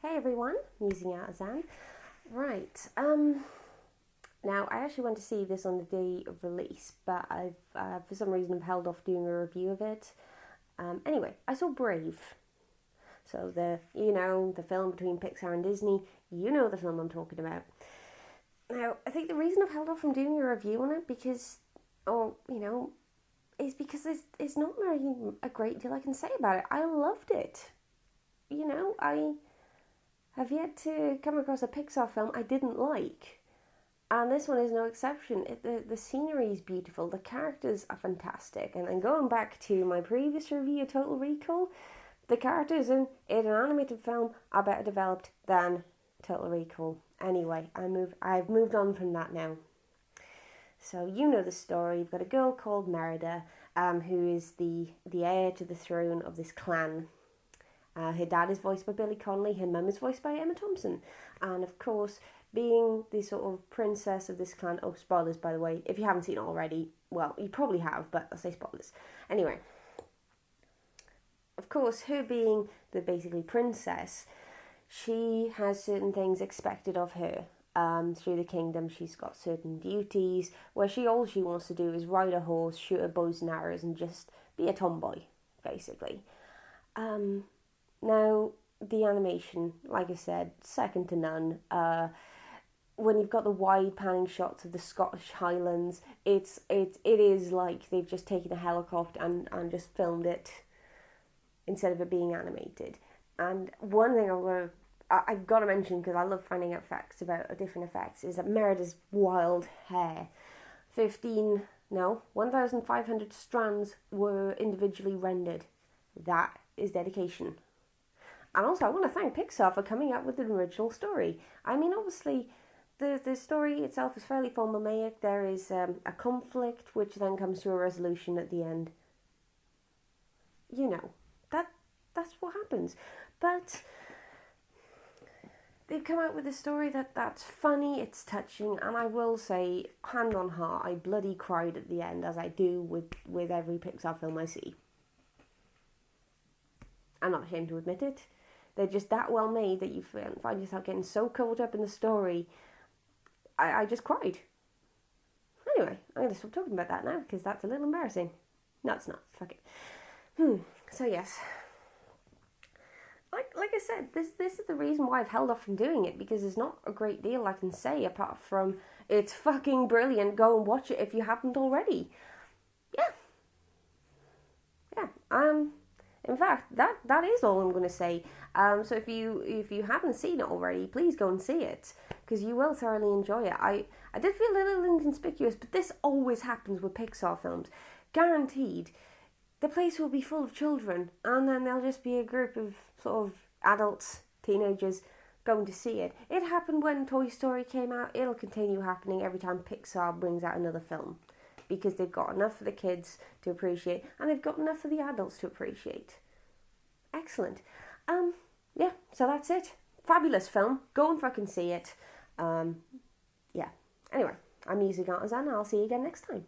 Hey everyone, Musingartisan. Right, now I actually went to see this on the day of release, but I've, for some reason, I've held off doing a review of it. Anyway, I saw Brave. So the film between Pixar and Disney, you know the film I'm talking about. Now, I think the reason I've held off from doing a review on it is because there's not really a great deal I can say about it. I loved it. I have yet to come across a Pixar film I didn't like. And this one is no exception. The scenery is beautiful, the characters are fantastic. And then going back to my previous review of Total Recall, the characters in an animated film are better developed than Total Recall. Anyway, I've moved on from that now. So you know the story. You've got a girl called Merida, who is the heir to the throne of this clan. Her dad is voiced by Billy Connolly, her mum is voiced by Emma Thompson. And of course, being the sort of princess of this clan... Oh, spoilers, by the way. If you haven't seen it already, well, you probably have, but I'll say spoilers. Anyway, of course, her being the basically princess, she has certain things expected of her. Through the kingdom, she's got certain duties where all she wants to do is ride a horse, shoot her bows and arrows, and just be a tomboy, basically. Now, the animation, like I said, second to none. When you've got the wide panning shots of the Scottish Highlands, it is like they've just taken a helicopter and just filmed it instead of it being animated. And one thing I've got to mention, because I love finding out facts about different effects, is that Merida's wild hair. 1,500 strands were individually rendered. That is dedication. And also, I want to thank Pixar for coming up with an original story. I mean, obviously, the story itself is fairly formulaic. There is a conflict, which then comes to a resolution at the end. That's what happens. But they've come out with a story that's funny, it's touching, and I will say, hand on heart, I bloody cried at the end, as I do with every Pixar film I see. I'm not ashamed to admit it. They're just that well made that you find yourself getting so caught up in the story. I just cried. Anyway, I'm going to stop talking about that now, because that's a little embarrassing. No, it's not. Fuck it. So yes. Like I said, this is the reason why I've held off from doing it, because there's not a great deal I can say apart from it's fucking brilliant. Go and watch it if you haven't already. Yeah. In fact, that is all I'm going to say. So if you haven't seen it already, please go and see it, because you will thoroughly enjoy it. I did feel a little inconspicuous, but this always happens with Pixar films. Guaranteed. The place will be full of children, and then there'll just be a group of sort of adults, teenagers, going to see it. It happened when Toy Story came out. It'll continue happening every time Pixar brings out another film, because they've got enough for the kids to appreciate, and they've got enough for the adults to appreciate. Excellent. So that's it. Fabulous film. Go and fucking see it. Anyway, I'm Musingartisan, and I'll see you again next time.